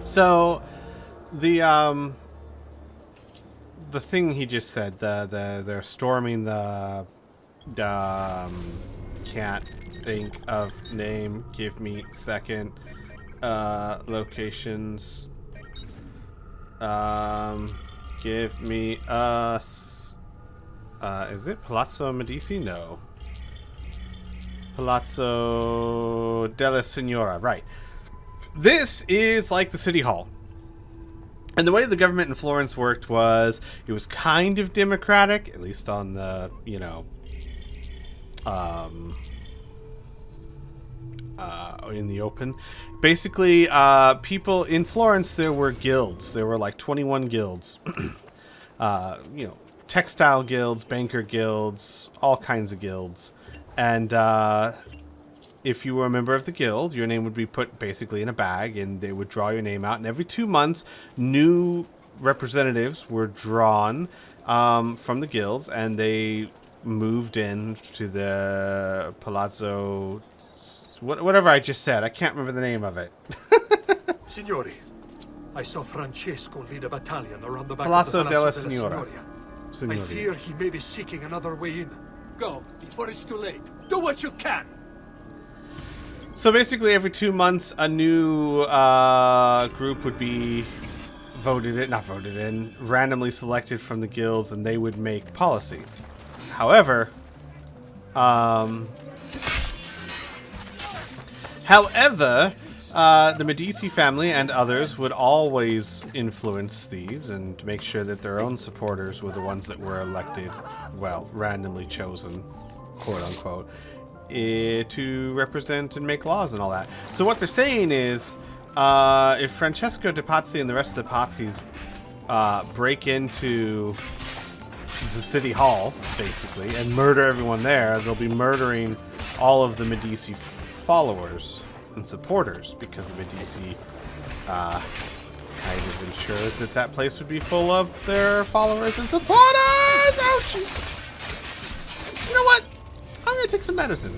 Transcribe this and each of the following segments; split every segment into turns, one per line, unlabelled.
So the thing he just said, they're storming the can't think of name. Give me second. Locations. Give me is it Palazzo Medici? No. Palazzo della Signora, right. This is like the city hall. And the way the government in Florence worked was it was kind of democratic, at least on the, in the open. Basically, people in Florence, there were guilds. There were like 21 guilds. Textile guilds, banker guilds, all kinds of guilds. And if you were a member of the guild, your name would be put basically in a bag, and they would draw your name out. And every 2 months, new representatives were drawn from the guilds, and they moved in to the Palazzo, whatever I just said. I can't remember the name of it.
Signori, I saw Francesco lead a battalion around the back
Palazzo
of the
della
Palazzo
Signora.
I fear he may be seeking another way in.
Go, before it's too late. Do what you can.
So basically, every 2 months, a new group would be randomly selected from the guilds, and they would make policy. However, the Medici family and others would always influence these and make sure that their own supporters were the ones that were elected, well, randomly chosen, quote unquote, to represent and make laws and all that. So what they're saying is, if Francesco de Pazzi and the rest of the Pazzis break into the city hall, basically, and murder everyone there, they'll be murdering all of the Medici followers and supporters, because the Medici kind of ensured that place would be full of their followers and supporters. Ouch! You know what? I'm gonna take some medicine.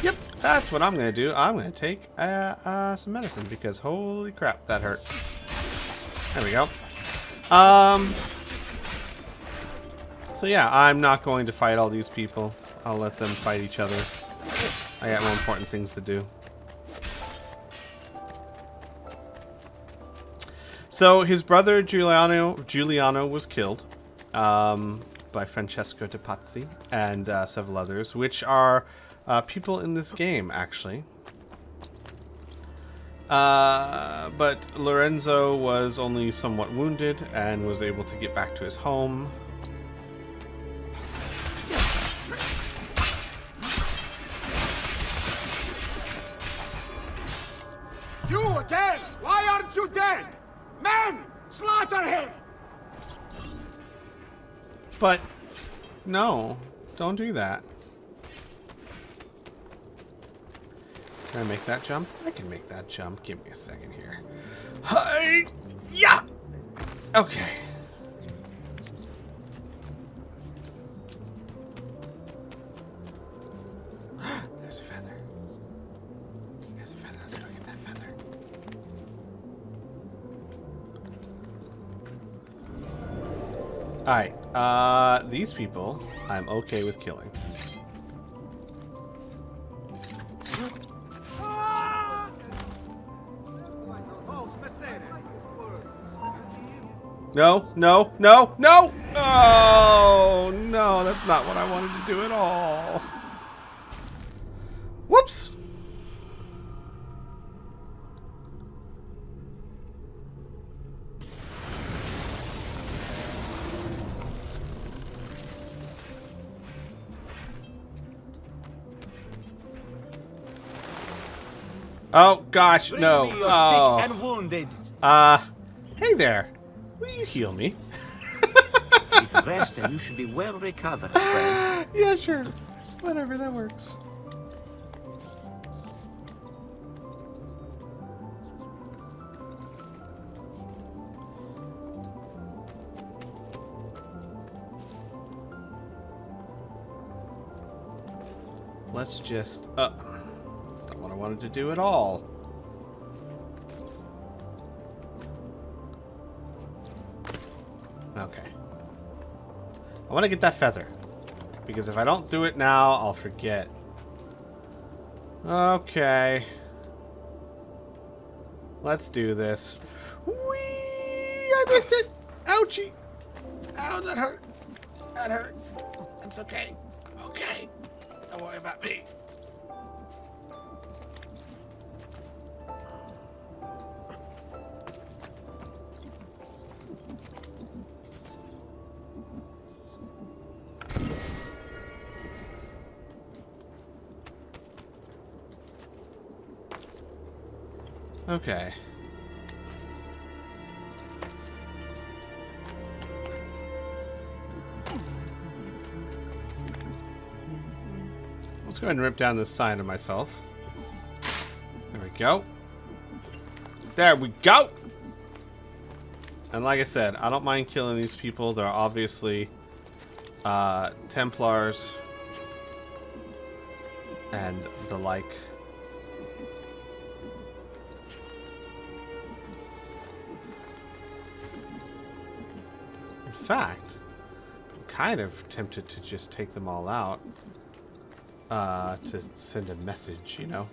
Yep, that's what I'm gonna do. I'm gonna take some medicine, because holy crap, that hurt. There we go. So yeah, I'm not going to fight all these people. I'll let them fight each other. I got more important things to do. So his brother Giuliano was killed by Francesco de Pazzi and several others, which are people in this game, actually. But Lorenzo was only somewhat wounded and was able to get back to his home.
You again! Why aren't you dead? Men! Slaughter him!
But, no. Don't do that. Can I make that jump? I can make that jump. Give me a second here. Hi! Yeah! Okay. There's a feather. There's a feather. Let's go get that feather. Alright. These people, I'm okay with killing. No, no, no, no! Oh, no, that's not what I wanted to do at all. Whoops! Oh, gosh, no. Oh.
Sick and wounded.
Hey there. Will you heal me?
Eat rest and you should be well recovered, friend.
Yeah, sure. Whatever, that works. Let's just... that's not what I wanted to do at all. Okay. I want to get that feather. Because if I don't do it now, I'll forget. Okay. Let's do this. Whee! I missed it! Ouchie! Ow, that hurt. That hurt. That's okay. I'm okay. Don't worry about me. Okay. Let's go ahead and rip down this sign of myself. There we go. There we go! And like I said, I don't mind killing these people. They're obviously Templars and the like. In fact, I'm kind of tempted to just take them all out to send a message, you know?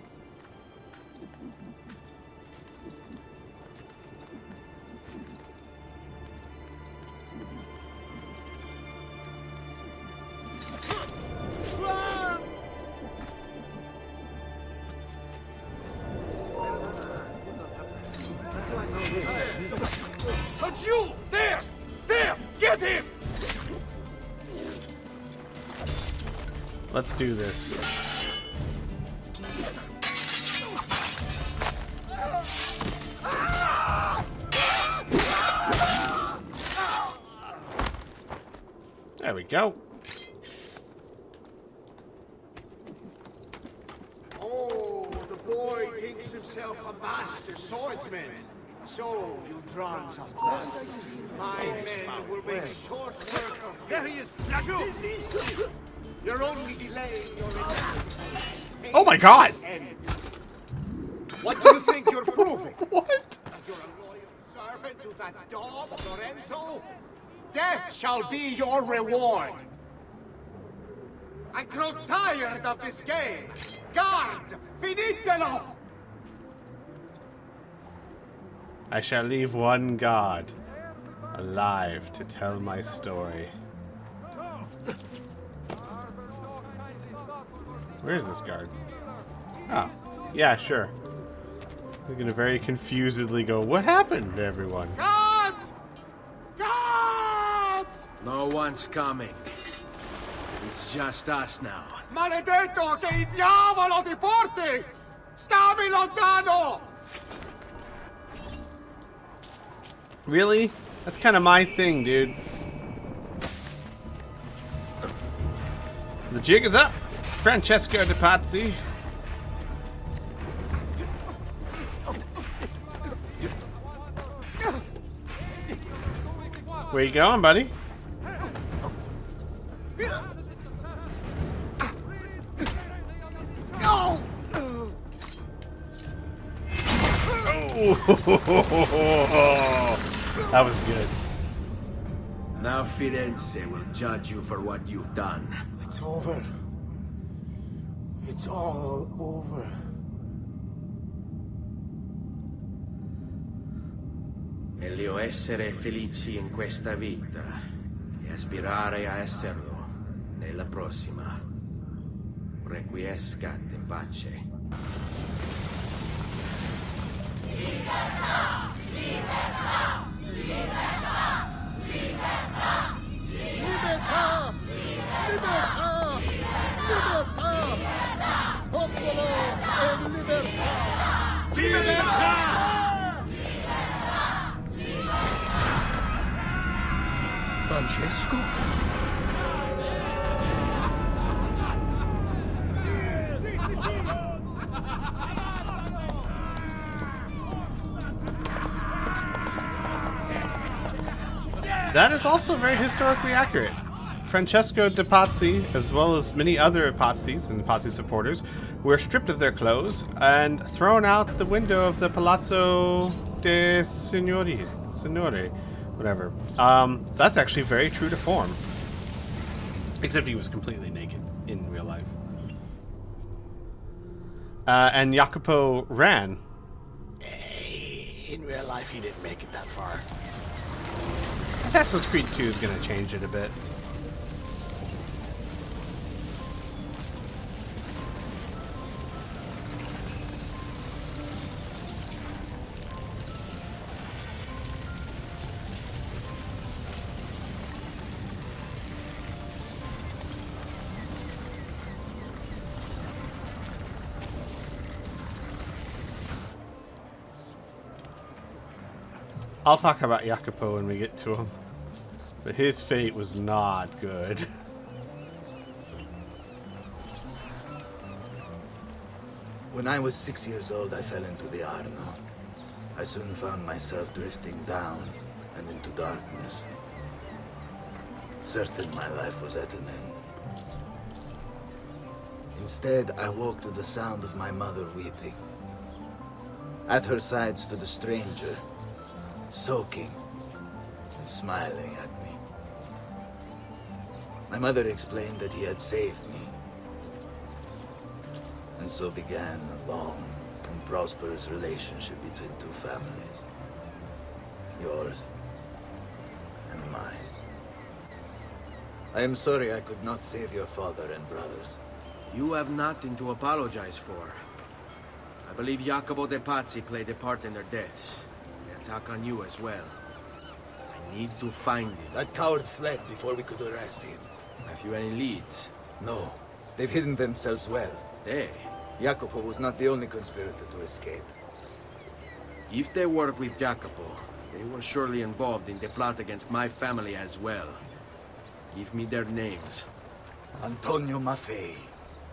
But you! There! There! Get him!
Let's do this. There we go.
Oh, the boy thinks himself a master swordsman. So you've drawn some blood. My men will make short work of him. There he is! Lajou! You're only delaying your return.
Oh my god!
What do you think you're proving?
What?
You're a loyal servant to that dog, Lorenzo? Death shall be your reward. I grow tired of this game. Guards, finitelo!
I shall leave one god alive to tell my story. Where is this guard? Oh, yeah, sure. They're gonna very confusedly go, "What happened to everyone?"
Guards! Guards!
No one's coming. It's just us now.
Maledetto che il diavolo ti porti! Stammi lontano!
Really? That's kind of my thing, dude. The jig is up. Francesco de Pazzi. Where you going, buddy?
No!
Oh, that was good.
Now Firenze will judge you for what you've done.
It's over. It's all over.
Meglio essere felici in questa vita e aspirare a esserlo nella prossima. Requiescat in pace.
Libertà! Libertà! Libertà! Popolo e libertà! Libertà! Francesco?
That is also very historically accurate. Francesco de Pazzi, as well as many other Pazzis and Pazzi supporters, were stripped of their clothes and thrown out the window of the Palazzo de Signore, Whatever. That's actually very true to form. Except he was completely naked in real life. And Jacopo ran. In real life, he didn't make it that far. Assassin's Creed 2 is going to change it a bit. I'll talk about Jacopo when we get to him. But his fate was not good.
When I was 6 years old, I fell into the Arno. I soon found myself drifting down and into darkness. Certain my life was at an end. Instead, I woke to the sound of my mother weeping. At her side stood a stranger, soaking and smiling at me. My mother explained that he had saved me. And so began a long and prosperous relationship between two families. Yours and mine. I am sorry I could not save your father and brothers.
You have nothing to apologize for. I believe Jacopo de Pazzi played a part in their deaths. They attack on you as well. I need to find him.
That coward fled before we could arrest him.
Have you any leads?
No, they've hidden themselves well.
They?
Jacopo was not the only conspirator to escape.
If they work with Jacopo, they were surely involved in the plot against my family as well. Give me their names.
Antonio Maffei,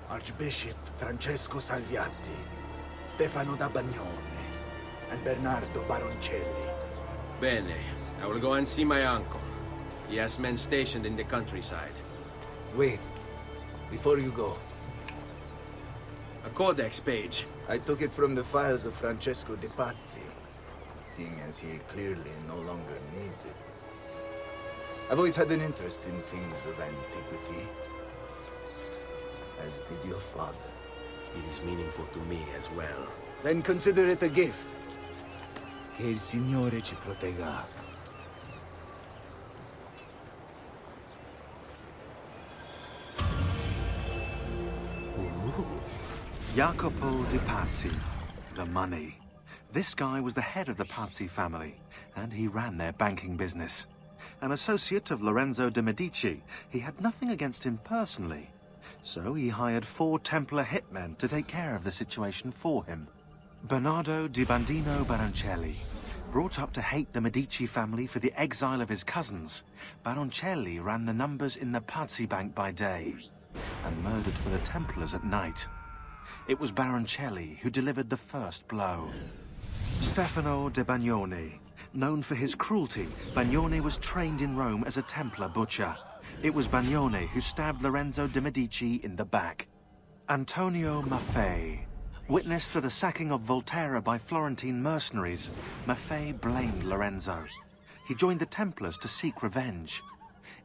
Archbishop Francesco Salviati, Stefano da Bagnone, and Bernardo Baroncelli.
Bene. I will go and see my uncle. He has men stationed in the countryside.
Wait, before you go.
A codex page.
I took it from the files of Francesco de Pazzi, seeing as he clearly no longer needs it. I've always had an interest in things of antiquity, as did your father.
It is meaningful to me as well.
Then consider it a gift. Che il Signore ci protegga.
Jacopo de Pazzi, the money. This guy was the head of the Pazzi family, and he ran their banking business. An associate of Lorenzo de' Medici, he had nothing against him personally. So he hired 4 Templar hitmen to take care of the situation for him. Bernardo di Bandino Baroncelli. Brought up to hate the Medici family for the exile of his cousins, Baroncelli ran the numbers in the Pazzi Bank by day, and murdered for the Templars at night. It was Baroncelli who delivered the first blow. Stefano de Bagnone. Known for his cruelty, Bagnone was trained in Rome as a Templar butcher. It was Bagnone who stabbed Lorenzo de' Medici in the back. Antonio Maffei. Witness to the sacking of Volterra by Florentine mercenaries, Maffei blamed Lorenzo. He joined the Templars to seek revenge.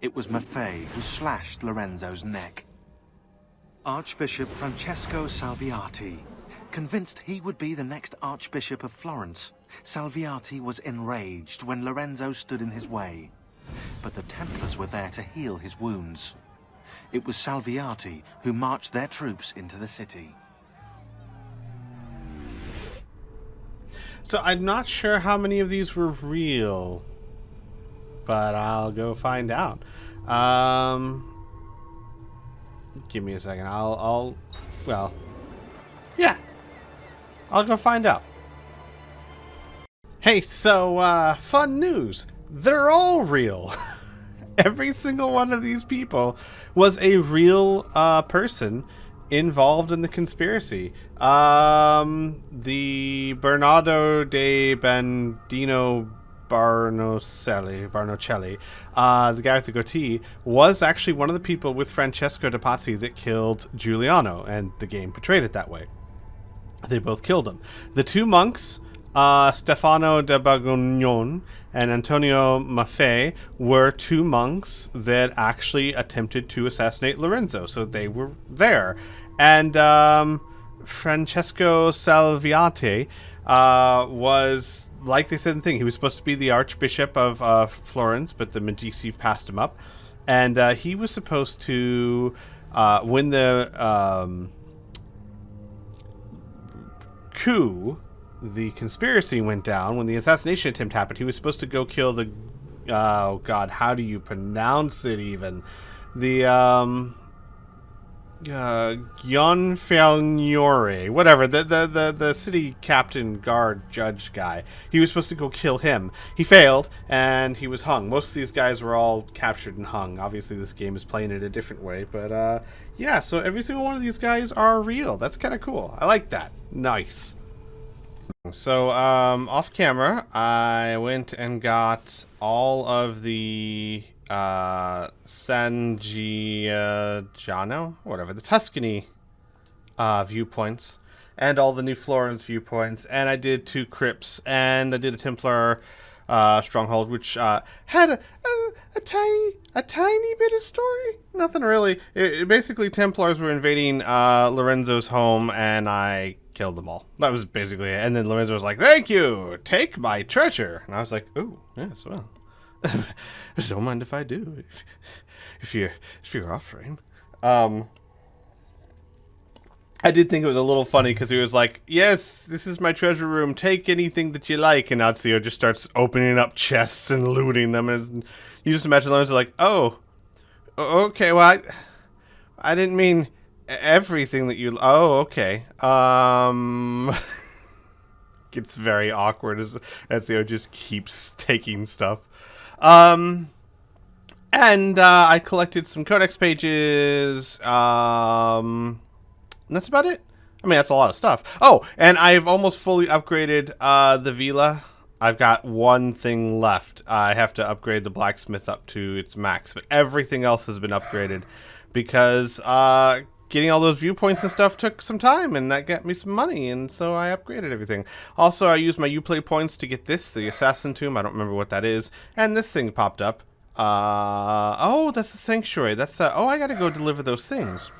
It was Maffei who slashed Lorenzo's neck. Archbishop Francesco Salviati. Convinced he would be the next Archbishop of Florence, Salviati was enraged when Lorenzo stood in his way. But the Templars were there to heal his wounds. It was Salviati who marched their troops into the city.
So I'm not sure how many of these were real, but I'll go find out. Give me a second. I'll go find out. Hey, so, fun news. They're all real. Every single one of these people was a real, person involved in the conspiracy. The Bernardo de Bandino Barnocelli, the guy with the goatee, was actually one of the people with Francesco de Pazzi that killed Giuliano, and the game portrayed it that way. They both killed him. The 2 monks Stefano de Bagognon and Antonio Maffei were two monks that actually attempted to assassinate Lorenzo, so they were there. And Francesco Salviati was, like they said in the thing, he was supposed to be the Archbishop of Florence, but the Medici passed him up. And he was supposed to, when the the conspiracy went down, when the assassination attempt happened, he was supposed to go kill the, oh god, how do you pronounce it even? The, Gionfalniore, whatever, the city captain, guard, judge guy. He was supposed to go kill him. He failed, and he was hung. Most of these guys were all captured and hung. Obviously, this game is playing it a different way, but, yeah, so every single one of these guys are real. That's kind of cool. I like that. Nice. So, off camera, I went and got all of the San Giano, whatever, the Tuscany viewpoints, and all the New Florence viewpoints, and I did 2 crypts, and I did a Templar stronghold, which had a tiny bit of story. Nothing really. Basically, Templars were invading Lorenzo's home, and I killed them all. That was basically it. And then Lorenzo was like, "Thank you, take my treasure," and I was like, "Oh, yes, well." Don't mind if I do, if you're offering. I did think it was a little funny because he was like, "Yes, this is my treasure room. Take anything that you like." And Ezio just starts opening up chests and looting them. And you just imagine Lorenzo like, "Oh, okay. Well, I didn't mean everything that you. Oh, okay." Gets very awkward as Ezio just keeps taking stuff. And I collected some codex pages, and that's about it. I mean, that's a lot of stuff. Oh, and I've almost fully upgraded, the Vila. I've got one thing left. I have to upgrade the blacksmith up to its max, but everything else has been upgraded because, getting all those viewpoints and stuff took some time, and that got me some money, and so I upgraded everything. Also, I used my Uplay points to get this, the Assassin Tomb. I don't remember what that is. And this thing popped up. Oh, that's the Sanctuary. That's oh, I gotta go deliver those things.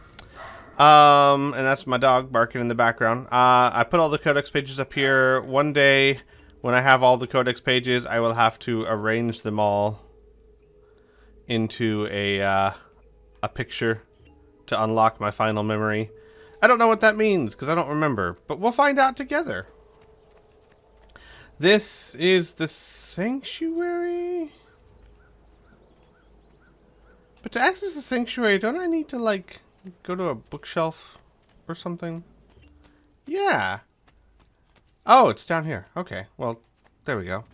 And that's my dog barking in the background. I put all the codex pages up here. One day, when I have all the codex pages, I will have to arrange them all into a picture to unlock my final memory. I don't know what that means because I don't remember, but we'll find out together. This is the Sanctuary. But to access the Sanctuary, don't I need to, like, go to a bookshelf or something? Yeah. Oh, it's down here. Okay, well, there we go.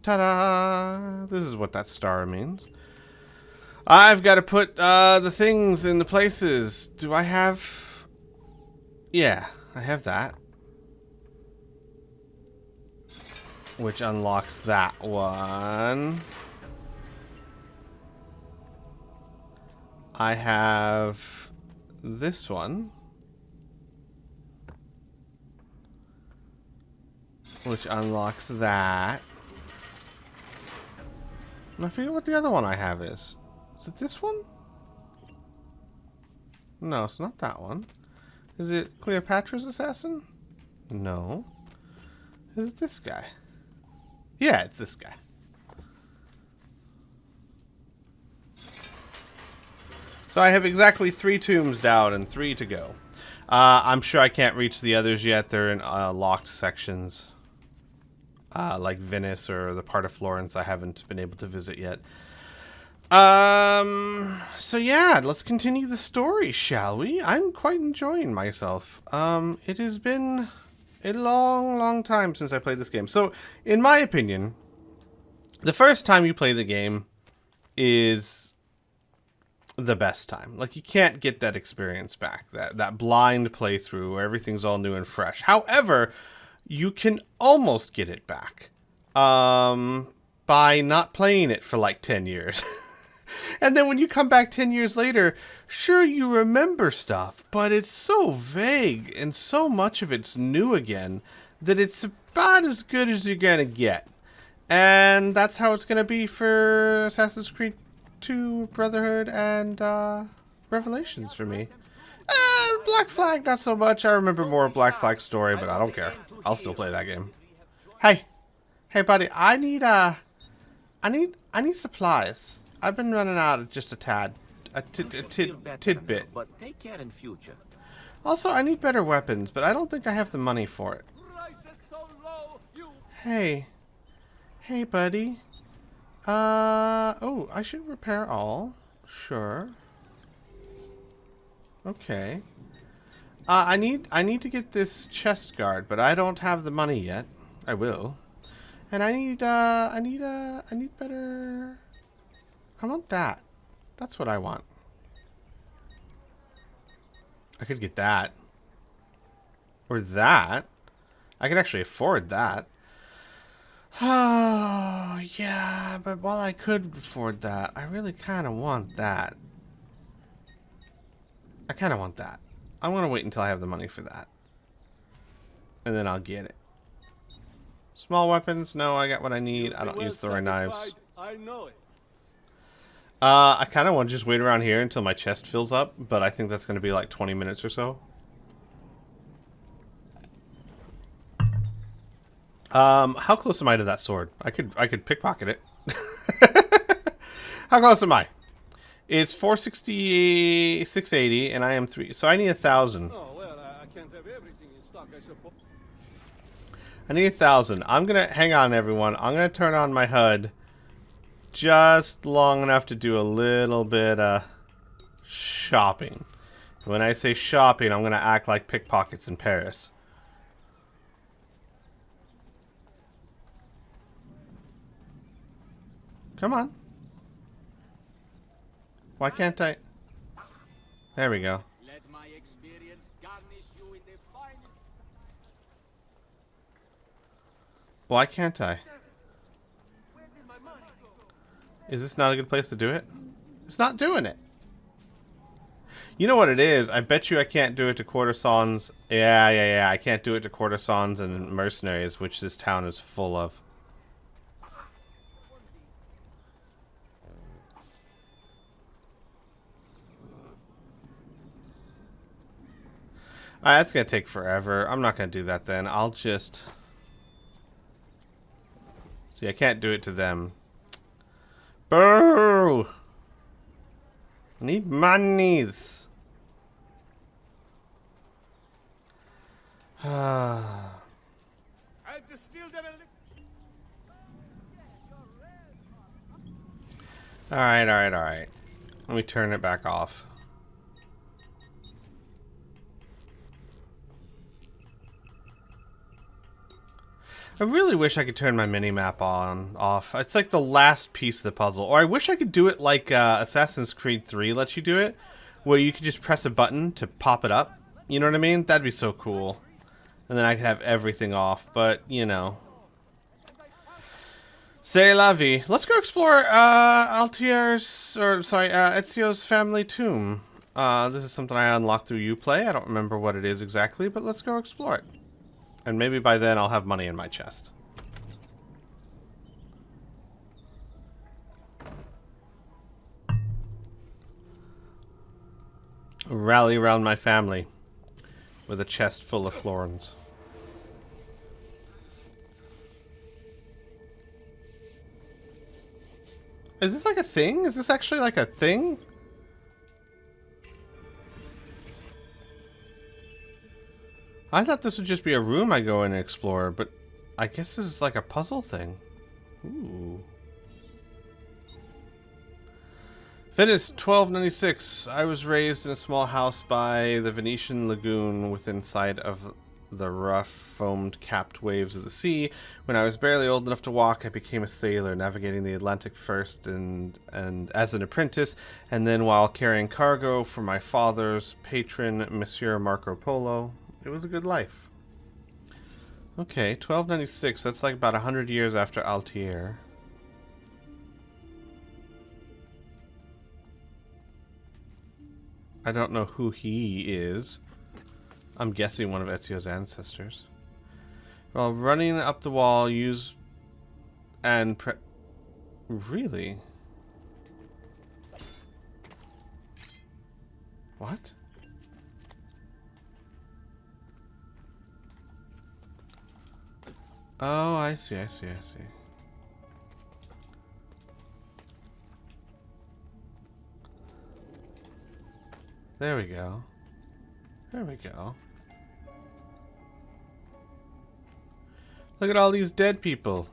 Ta-da! This is what that star means. I've got to put the things in the places. Do I have... Yeah, I have that. Which unlocks that one. I have this one. Which unlocks that. I forget what the other one I have is. Is it this one? No, it's not that one. Is it Cleopatra's assassin? No. Is it this guy? Yeah, it's this guy. So I have exactly 3 tombs down and 3 to go. I'm sure I can't reach the others yet. They're in locked sections. Like Venice or the part of Florence I haven't been able to visit yet. So yeah, let's continue the story, shall we? I'm quite enjoying myself. It has been a long time since I played this game. So, in my opinion, the first time you play the game is the best time. Like, you can't get that experience back. That blind playthrough where everything's all new and fresh. However, you can almost get it back by not playing it for like 10 years. And then when you come back 10 years later, sure, you remember stuff, but it's so vague and so much of it's new again that it's about as good as you're going to get. And that's how it's going to be for Assassin's Creed 2 Brotherhood and Revelations for me. Black Flag, not so much. I remember more of Black Flag's story, but I don't care. I'll still play that game. Hey, buddy, I need supplies. I've been running out of just a tidbit.
But take care in future.
Also, I need better weapons, but I don't think I have the money for it. Hey, buddy. Oh, I should repair all. Sure. Okay. I need to get this chest guard, but I don't have the money yet. I will. And I need better. I want that. That's what I want. I could get that. Or that. I could actually afford that. Oh, yeah, but while I could afford that, I really kind of want that. I kind of want that. I want to wait until I have the money for that. And then I'll get it. Small weapons? No, I got what I need. I don't use throwing knives.
I know it.
I kind of want to just wait around here until my chest fills up, but I think that's going to be like 20 minutes or so. How close am I to that sword? I could pickpocket it. How close am I? It's 460, 680, and I am 3. So I need 1,000.
Oh, well, I can't have everything in stock, I suppose.
I need 1,000. I'm gonna hang on, everyone. I'm gonna turn on my HUD just long enough to do a little bit of shopping. When I say shopping, I'm gonna act like pickpockets in Paris. Come on. Why can't I? There we go.
Let my experience garnish you in the finest.
Why can't I? Is this not a good place to do it? It's not doing it. You know what it is? I bet you I can't do it to courtesans. Yeah. I can't do it to courtesans and mercenaries, which this town is full of. Alright, that's gonna take forever. I'm not gonna do that then. I'll just... See, I can't do it to them. Boo! I need monies.
I distilled an
Alright. Let me turn it back off. I really wish I could turn my mini-map off. It's like the last piece of the puzzle. Or I wish I could do it like Assassin's Creed 3 lets you do it, where you could just press a button to pop it up. You know what I mean? That'd be so cool. And then I could have everything off, but, you know. C'est la vie. Let's go explore Ezio's family tomb. This is something I unlocked through Uplay. I don't remember what it is exactly, but let's go explore it. And maybe by then I'll have money in my chest. Rally around my family with a chest full of florins. Is this like a thing? Is this actually like a thing? I thought this would just be a room I go in and explore, but I guess this is like a puzzle thing. Ooh. Venice, 1296. I was raised in a small house by the Venetian lagoon within sight of the rough, foamed, capped waves of the sea. When I was barely old enough to walk, I became a sailor, navigating the Atlantic first and as an apprentice, and then while carrying cargo for my father's patron, Monsieur Marco Polo. It was a good life. Okay, 1296. That's like about 100 years after Altair. I don't know who he is. I'm guessing one of Ezio's ancestors. While running up the wall, use and really? What? Oh, I see, I see, I see. There we go. There we go. Look at all these dead people.